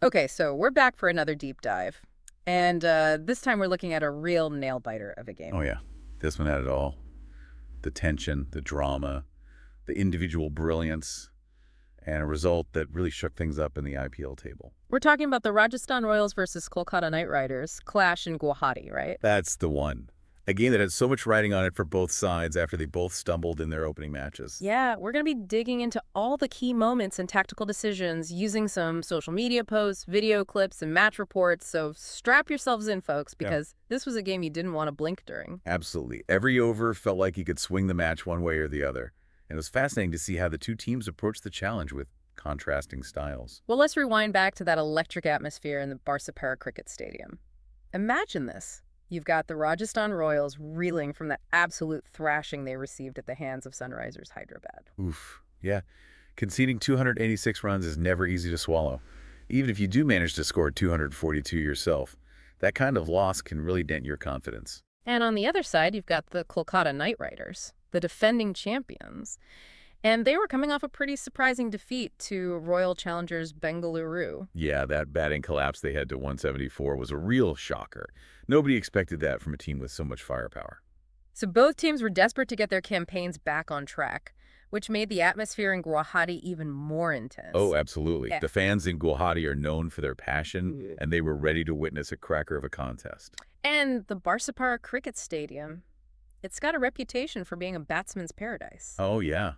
Okay, so we're back for another deep dive. And this time we're looking at a real nail-biter of a Oh, game. yeah. This one had it all. The tension, the drama, the individual brilliance, and a result that really shook things up in the IPL table. We're talking about the Rajasthan Royals versus Kolkata Knight Riders clash in Guwahati, right? That's the one. A game that had so much riding on it for both sides after they both stumbled in their opening matches. Yeah, we're going to be digging into all the key moments and tactical decisions using some social media posts, video clips, and match reports. So strap yourselves in, folks, Yeah, because this was a game you didn't want to blink during. absolutely. Every over felt like you could swing the match one way or the other. And it was fascinating to see how the two teams approached the challenge with contrasting styles. Well, let's rewind back to that electric atmosphere in the Barsapara Cricket Stadium. Imagine this. You've got the Rajasthan Royals reeling from the absolute thrashing they received at the hands of Sunrisers Hyderabad. Oof. Yeah. Conceding 286 runs is never easy to swallow. Even if you do manage to score 242 yourself, that kind of loss can really dent your confidence. And on the other side, you've got the Kolkata Knight Riders, the defending champions. And they were coming off a pretty surprising defeat to Royal Challengers Bengaluru. Yeah, that batting collapse they had to 174 was a real shocker. Nobody expected that from a team with so much firepower. So both teams were desperate to get their campaigns back on track, which made the atmosphere in Guwahati even more intense. Oh, absolutely. Yeah. The fans in Guwahati are known for their passion, Mhm. and they were ready to witness a cracker of a contest. And the Barsapara Cricket Stadium, it's got a reputation for being a batsman's paradise. Oh, yeah.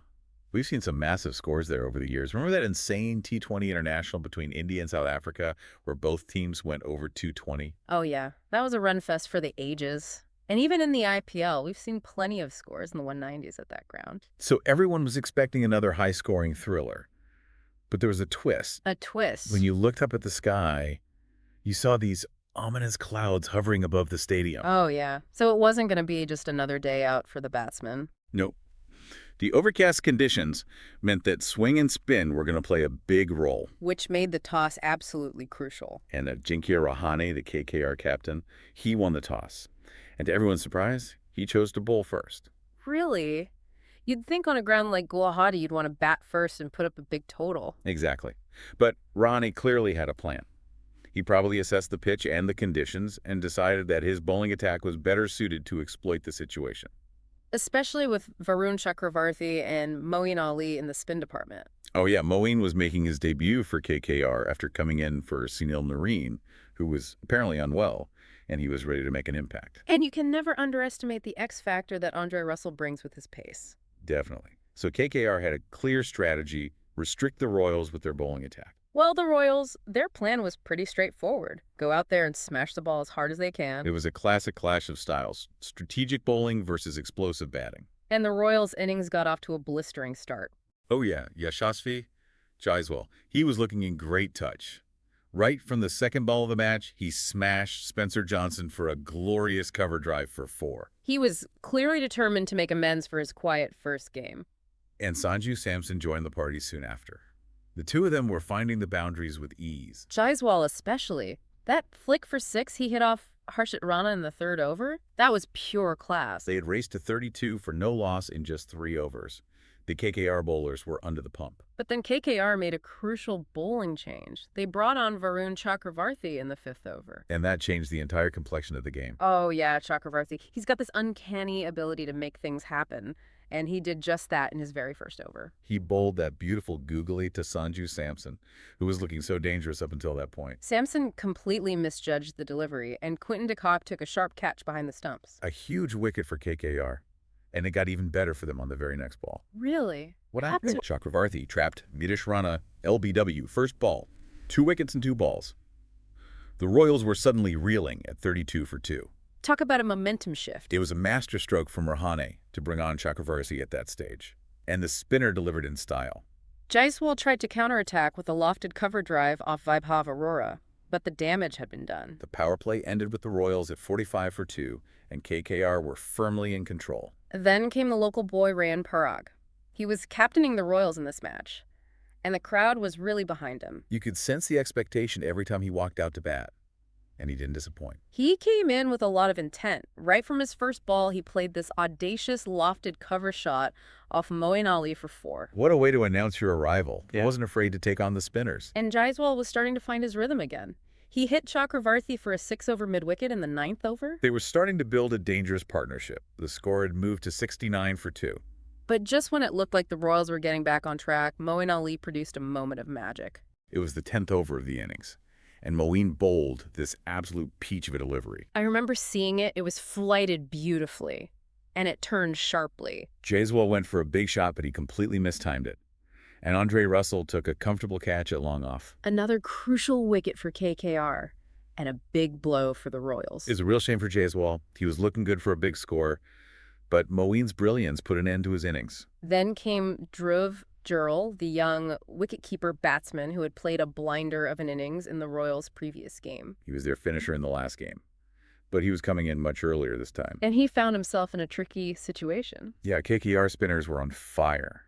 We've seen some massive scores there over the years. Remember that insane T20 international between India and South Africa where both teams went over 220? Oh, yeah. That was a run fest for the ages. And even in the IPL, we've seen plenty of scores in the 190s at that ground. So everyone was expecting another high-scoring thriller. But there was a twist. A twist. When you looked up at the sky, you saw these ominous clouds hovering above the stadium. Oh, yeah. So it wasn't going to be just another day out for the batsmen. Nope. The overcast conditions meant that swing and spin were going to play a big role. Which made the toss absolutely crucial. And Ajinkya Rahane, the KKR captain, he won the toss. And to everyone's surprise, he chose to bowl first. Really? You'd think on a ground like Guwahati you'd want to bat first and put up a big total. Exactly. But Rahane clearly had a plan. He probably assessed the pitch and the conditions and decided that his bowling attack was better suited to exploit the situation. Especially with Varun Chakravarthi and Moeen Ali in the spin department. Oh yeah, Moeen was making his debut for KKR after coming in for Sunil Narine, who was apparently unwell, and he was ready to make an impact. And you can never underestimate the X factor that Andre Russell brings with his pace. Definitely. So KKR had a clear strategy, restrict the Royals with their bowling attack. Well, the Royals, their plan was pretty straightforward. Go out there and smash the ball as hard as they can. It was a classic clash of styles, strategic bowling versus explosive batting. And the Royals' innings got off to a blistering start. Oh yeah, Yashasvi Jaiswal, he was looking in great touch. Right from the second ball of the match, he smashed Spencer Johnson for a glorious cover drive for 4. He was clearly determined to make amends for his quiet first game. And Sanju Samson joined the party soon after. The two of them were finding the boundaries with ease. Jaiswal especially. That flick for 6 he hit off Harshit Rana in the third over, that was pure class. They had raced to 32 for no loss in just 3 overs. The KKR bowlers were under the pump. But then KKR made a crucial bowling change. They brought on Varun Chakravarthi in the 5th over. And that changed the entire complexion of the game. Oh, yeah, Chakravarthi. He's got this uncanny ability to make things happen, and he did just that in his very first over. He bowled that beautiful googly to Sanju Samson, who was looking so dangerous up until that point. Samson completely misjudged the delivery, and Quinton de Kock took a sharp catch behind the stumps. A huge wicket for KKR. And it got even better for them on the very next ball. Really? What happened? Chakravarthi trapped Vidish Rana, LBW, first ball. 2 wickets and 2 balls. The Royals were suddenly reeling at 32 for 2. Talk about a momentum shift. It was a masterstroke from Rahane to bring on Chakravarthi at that stage. And the spinner delivered in style. Jaiswal tried to counterattack with a lofted cover drive off Vaibhav Arora, but the damage had been done. The power play ended with the Royals at 45 for 2, and KKR were firmly in control. Then came the local boy Rayan Parag. He was captaining the Royals in this match, and the crowd was really behind him. You could sense the expectation every time he walked out to bat. and he didn't disappoint. He came in with a lot of intent. Right from his first ball, he played this audacious lofted cover shot off Moeen Ali for 4. What a way to announce your arrival. He Yeah. wasn't afraid to take on the spinners. And Jaiswal was starting to find his rhythm again. He hit Chakravarthi for a 6-over mid-wicket in the 9th over. They were starting to build a dangerous partnership. The score had moved to 69 for 2. But just when it looked like the Royals were getting back on track, Moeen Ali produced a moment of magic. It was the 10th over of the innings, and Moeen bowled this absolute peach of a delivery. I remember seeing it. It was flighted beautifully, and it turned sharply. Jaiswal went for a big shot, but he completely mistimed it. And Andre Russell took a comfortable catch at long off. Another crucial wicket for KKR, and a big blow for the Royals. It's a real shame for Jaiswal. He was looking good for a big score, but Moeen's brilliance put an end to his innings. Then came Dhruv Jurel, the young wicketkeeper batsman who had played a blinder of an innings in the Royals' previous game. He was their finisher in the last game, but he was coming in much earlier this time. And he found himself in a tricky situation. Yeah, KKR spinners were on fire,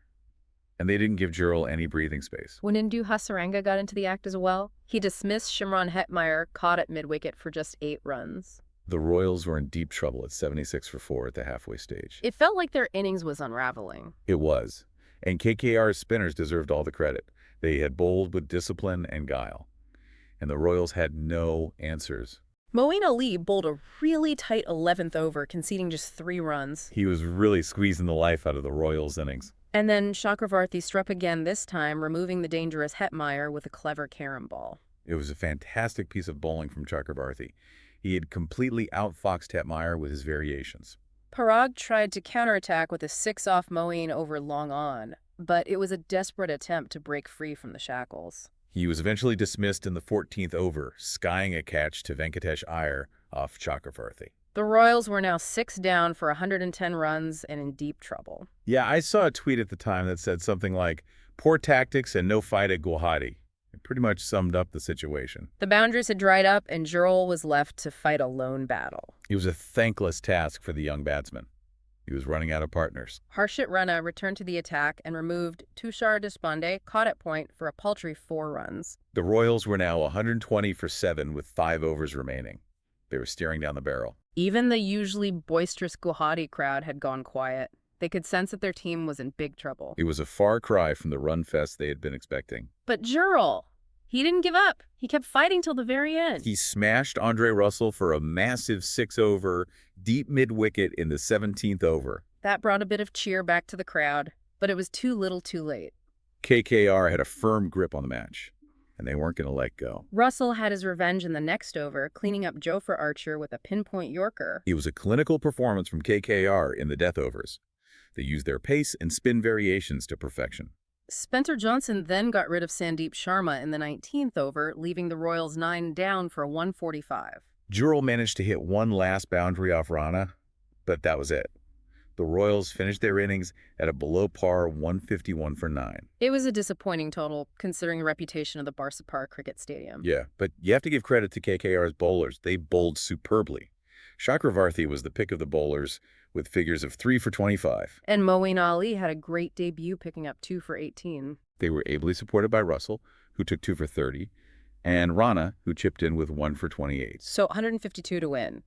and they didn't give Jurel any breathing space. When Indu Hasaranga got into the act as well, he dismissed Shimron Hetmeyer, caught at mid-wicket for just 8 runs. The Royals were in deep trouble at 76 for 4 at the halfway stage. It felt like their innings was unraveling. It was. And KKR's spinners deserved all the credit. They had bowled with discipline and guile. And the Royals had no answers. Moeen Ali bowled a really tight 11th over, conceding just 3 runs. He was really squeezing the life out of the Royals' innings. And then Chakravarthi struck again this time, removing the dangerous Hetmeyer with a clever carom ball. It was a fantastic piece of bowling from Chakravarthi. He had completely outfoxed Hetmeyer with his variations. Parag tried to counterattack with a 6 off Moeen over long on, but it was a desperate attempt to break free from the shackles. He was eventually dismissed in the 14th over, skying a catch to Venkatesh Iyer off Chakravarthi. The Royals were now 6 down for 110 runs and in deep trouble. Yeah, I saw a tweet at the time that said something like, "Poor tactics and no fight at Guwahati." It pretty much summed up the situation. The boundaries had dried up, and Jurel was left to fight a lone battle. It was a thankless task for the young batsman. He was running out of partners. Harshit Rana returned to the attack and removed Tushar Deshpande, caught at point for a paltry 4 runs. The Royals were now 120 for 7 with 5 overs remaining. They were staring down the barrel. Even the usually boisterous Guwahati crowd had gone quiet. They could sense that their team was in big trouble. It was a far cry from the run fest they had been expecting. But Jurel, he didn't give up. He kept fighting till the very end. He smashed Andre Russell for a massive 6-over, deep mid-wicket in the 17th over. That brought a bit of cheer back to the crowd, but it was too little too late. KKR had a firm grip on the match, and they weren't going to let go. Russell had his revenge in the next over, cleaning up Jofra Archer with a pinpoint Yorker. It was a clinical performance from KKR in the death overs. They used their pace and spin variations to perfection. Spencer Johnson then got rid of Sandeep Sharma in the 19th over, leaving the Royals 9 down for a 145. Jurel managed to hit one last boundary off Rana, but that was it. The Royals finished their innings at a below-par 151 for 9. It was a disappointing total, considering the reputation of the Barsapar Cricket Stadium. Yeah, but you have to give credit to KKR's bowlers. They bowled superbly. Chakravarthi was the pick of the bowlers, with figures of 3 for 25. And Moeen Ali had a great debut, picking up 2 for 18. They were ably supported by Russell, who took 2 for 30, and Rana, who chipped in with 1 for 28. So 152 to win.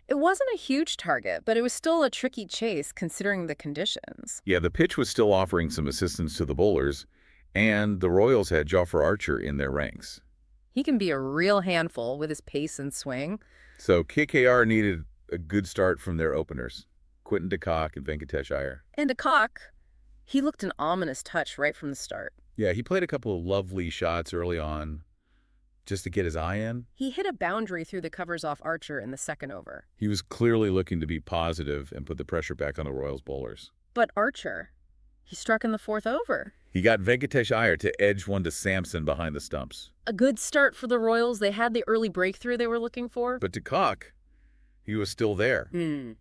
It wasn't a huge target, but it was still a tricky chase considering the conditions. Yeah, the pitch was still offering some assistance to the bowlers, and the Royals had Jofra Archer in their ranks. He can be a real handful with his pace and swing. So KKR needed a good start from their openers, Quinton de Kock and Venkatesh Iyer. And to Kock, he looked an ominous touch right from the start. Yeah, he played a couple of lovely shots early on just to get his eye in. He hit a boundary through the covers off Archer in the 2nd over. He was clearly looking to be positive and put the pressure back on the Royals bowlers. But Archer, he struck in the 4th over. He got Venkatesh Iyer to edge one to Sampson behind the stumps. A good start for the Royals. They had the early breakthrough they were looking for. But de Kock, he was still there, Hmm.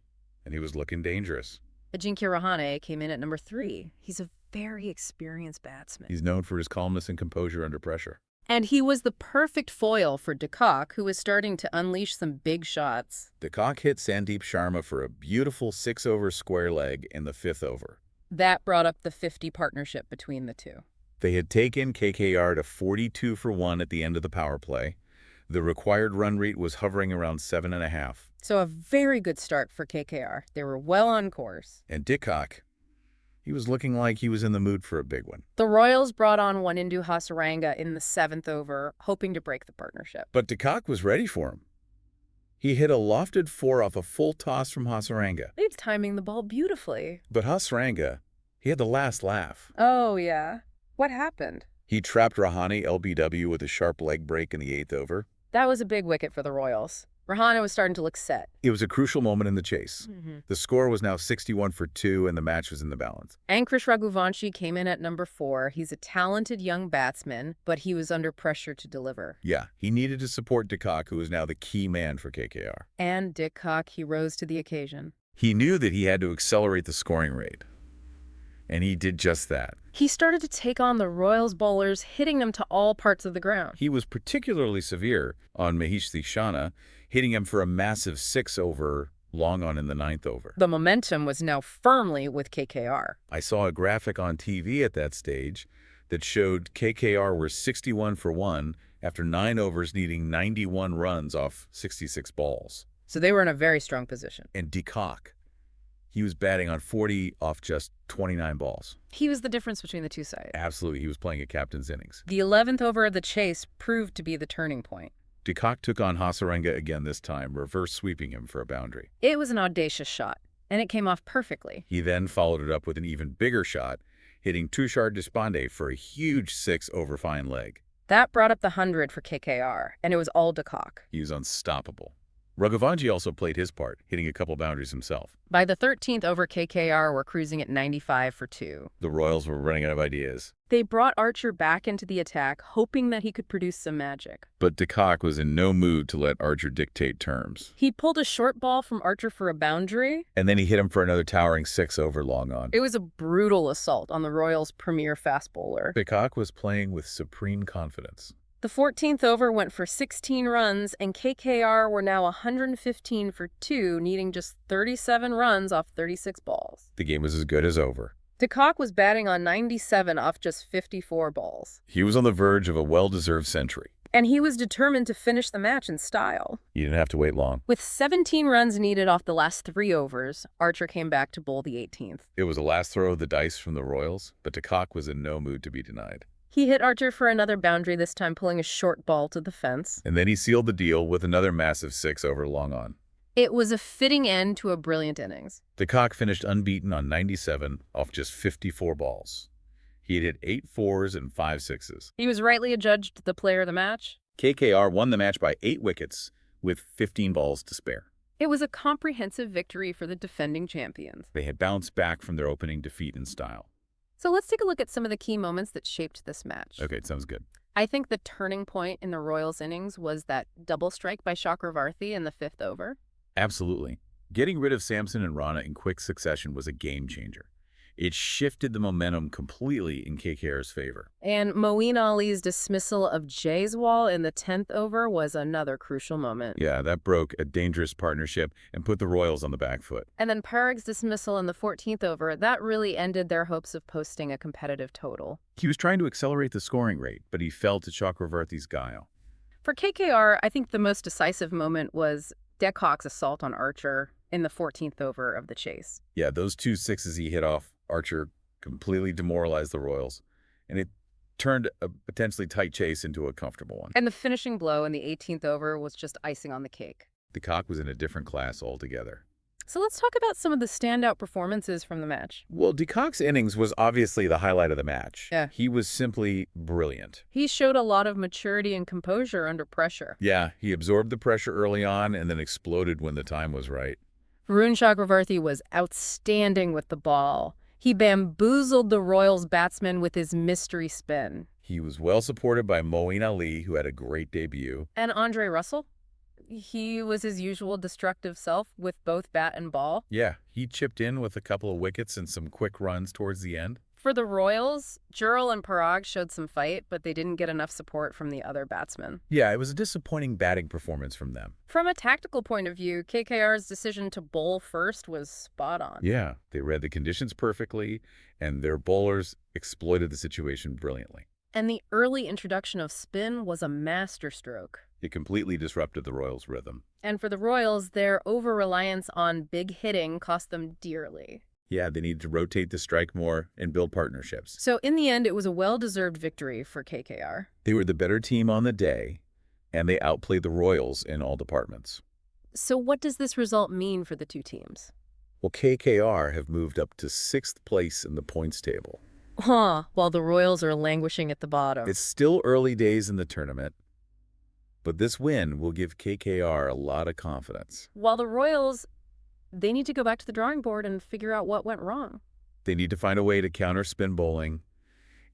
and he was looking dangerous. Ajinkya Rahane came in at number 3. He's a very experienced batsman. He's known for his calmness and composure under pressure. And he was the perfect foil for de Kock, who was starting to unleash some big shots. De Kock hit Sandeep Sharma for a beautiful 6-over square leg in the 5th over. That brought up the 50 partnership between the two. They had taken KKR to 42 for 1 at the end of the power play. The required run rate was hovering around 7.5. So a very good start for KKR. They were well on course. And Dick Kock, he was looking like he was in the mood for a big one. The Royals brought on Wanindu Hasaranga in the 7th over, hoping to break the partnership. But De Kock was ready for him. He hit a lofted 4 off a full toss from Hasaranga. He was timing the ball beautifully. But Hasaranga, he had the last laugh. Oh, yeah. What happened? He trapped Rahane LBW with a sharp leg break in the 8th over. That was a big wicket for the Royals. Rahane was starting to look set. It was a crucial moment in the chase. The score was now 61 for 2, and the match was in the balance. Ankush Raghuvanshi came in at number 4. He's a talented young batsman, but he was under pressure to deliver. Yeah, he needed to support De Kock, who is now the key man for KKR. And Dick Kock, he rose to the occasion. He knew that he had to accelerate the scoring rate, and he did just that. He started to take on the Royals bowlers, hitting them to all parts of the ground. He was particularly severe on Mahesh Theekshana, hitting him for a massive 6 over long on in the 9th over. The momentum was now firmly with KKR. I saw a graphic on TV at that stage that showed KKR were 61 for 1 after 9 overs, needing 91 runs off 66 balls. So they were in a very strong position. And De Kock, he was batting on 40 off just 29 balls. He was the difference between the two sides. Absolutely, he was playing a captain's innings. The 11th over of the chase proved to be the turning point. De Kock took on Hasaranga again this time, reverse sweeping him for a boundary. It was an audacious shot, and it came off perfectly. He then followed it up with an even bigger shot, hitting Tushar Deshpande for a huge 6 over fine leg. That brought up the 100 for KKR, and it was all De Kock. He was unstoppable. Raghuvanshi also played his part, hitting a couple boundaries himself. By the 13th over, KKR were cruising at 95 for 2. The Royals were running out of ideas. They brought Archer back into the attack, hoping that he could produce some magic. But De Kock was in no mood to let Archer dictate terms. He pulled a short ball from Archer for a boundary. And then he hit him for another towering 6 over long on. It was a brutal assault on the Royals' premier fast bowler. De Kock was playing with supreme confidence. The 14th over went for 16 runs, and KKR were now 115 for 2, needing just 37 runs off 36 balls. The game was as good as over. De Kock was batting on 97 off just 54 balls. He was on the verge of a well-deserved century. And he was determined to finish the match in style. He didn't have to wait long. With 17 runs needed off the last 3 overs, Archer came back to bowl the 18th. It was the last throw of the dice from the Royals, but De Kock was in no mood to be denied. He hit Archer for another boundary, this time pulling a short ball to the fence. And then he sealed the deal with another massive 6 over long on. It was a fitting end to a brilliant innings. De Kock finished unbeaten on 97 off just 54 balls. He had hit 8 fours and 5 sixes. He was rightly adjudged the player of the match. KKR won the match by 8 wickets with 15 balls to spare. It was a comprehensive victory for the defending champions. They had bounced back from their opening defeat in style. So let's take a look at some of the key moments that shaped this match. Okay, sounds good. I think the turning point in the Royals' innings was that double strike by Chakravarthi in the 5th over. Absolutely. Getting rid of Samson and Rana in quick succession was a game changer. It shifted the momentum completely in KKR's favor. And Moeen Ali's dismissal of Jaiswal in the 10th over was another crucial moment. Yeah, that broke a dangerous partnership and put the Royals on the back foot. And then Parag's dismissal in the 14th over, that really ended their hopes of posting a competitive total. He was trying to accelerate the scoring rate, but he fell to Chakravarthi's guile. For KKR, I think the most decisive moment was De Kock's assault on Archer in the 14th over of the chase. Yeah, those 2 sixes he hit off Archer completely demoralized the Royals, and it turned a potentially tight chase into a comfortable one. And the finishing blow in the 18th over was just icing on the cake. De Kock was in a different class altogether. So let's talk about some of the standout performances from the match. Well, De Kock's innings was obviously the highlight of the match. Yeah. He was simply brilliant. He showed a lot of maturity and composure under pressure. Yeah, he absorbed the pressure early on and then exploded when the time was right. Varun Chakravarthi was outstanding with the ball. He bamboozled the Royals batsmen with his mystery spin. He was well supported by Moeen Ali, who had a great debut. And Andre Russell? He was his usual destructive self with both bat and ball. Yeah, he chipped in with a couple of wickets and some quick runs towards the end. For the Royals, Jurel and Parag showed some fight, but they didn't get enough support from the other batsmen. Yeah, it was a disappointing batting performance from them. From a tactical point of view, KKR's decision to bowl first was spot on. Yeah, they read the conditions perfectly, and their bowlers exploited the situation brilliantly. And the early introduction of spin was a masterstroke. It completely disrupted the Royals' rhythm. And for the Royals, their over-reliance on big hitting cost them dearly. Yeah, they needed to rotate the strike more and build partnerships. So in the end, it was a well-deserved victory for KKR. They were the better team on the day, and they outplayed the Royals in all departments. So what does this result mean for the two teams? Well, KKR have moved up to 6th place in the points table. While the Royals are languishing at the bottom. It's still early days in the tournament, but this win will give KKR a lot of confidence. While the Royals, they need to go back to the drawing board and figure out what went wrong. They need to find a way to counter spin bowling,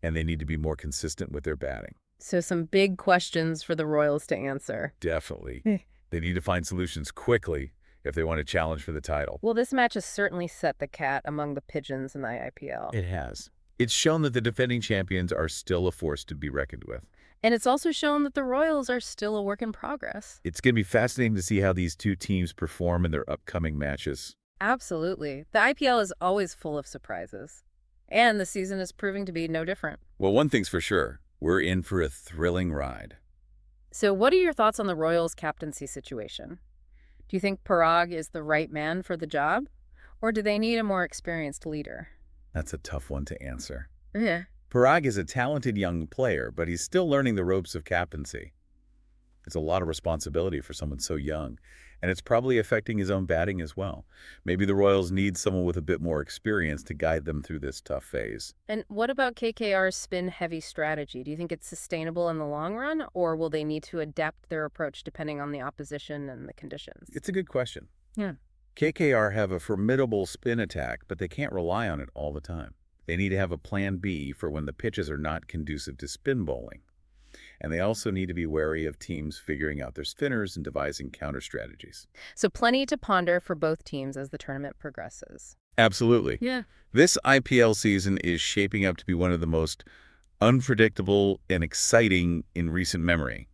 and they need to be more consistent with their batting. So some big questions for the Royals to answer. Definitely. They need to find solutions quickly if they want to challenge for the title. Well, this match has certainly set the cat among the pigeons in the IPL. It has. It's shown that the defending champions are still a force to be reckoned with. And it's also shown that the Royals are still a work in progress. It's going to be fascinating to see how these two teams perform in their upcoming matches. Absolutely. The IPL is always full of surprises. And the season is proving to be no different. Well, one thing's for sure. We're in for a thrilling ride. So what are your thoughts on the Royals' captaincy situation? Do you think Parag is the right man for the job? Or do they need a more experienced leader? That's a tough one to answer. Yeah. Parag is a talented young player, but he's still learning the ropes of captaincy. It's a lot of responsibility for someone so young, and it's probably affecting his own batting as well. Maybe the Royals need someone with a bit more experience to guide them through this tough phase. And what about KKR's spin-heavy strategy? Do you think it's sustainable in the long run, or will they need to adapt their approach depending on the opposition and the conditions? It's a good question. Yeah. KKR have a formidable spin attack, but they can't rely on it all the time. They need to have a plan B for when the pitches are not conducive to spin bowling. And they also need to be wary of teams figuring out their spinners and devising counter strategies. So plenty to ponder for both teams as the tournament progresses. Absolutely. Yeah. This IPL season is shaping up to be one of the most unpredictable and exciting in recent memory.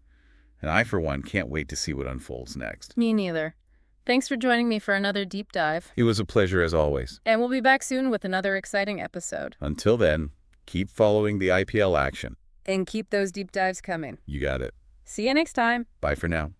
And I, for one, can't wait to see what unfolds next. Me neither. Thanks for joining me for another deep dive. It was a pleasure as always. And we'll be back soon with another exciting episode. Until then, keep following the IPL action. And keep those deep dives coming. You got it. See you next time. Bye for now.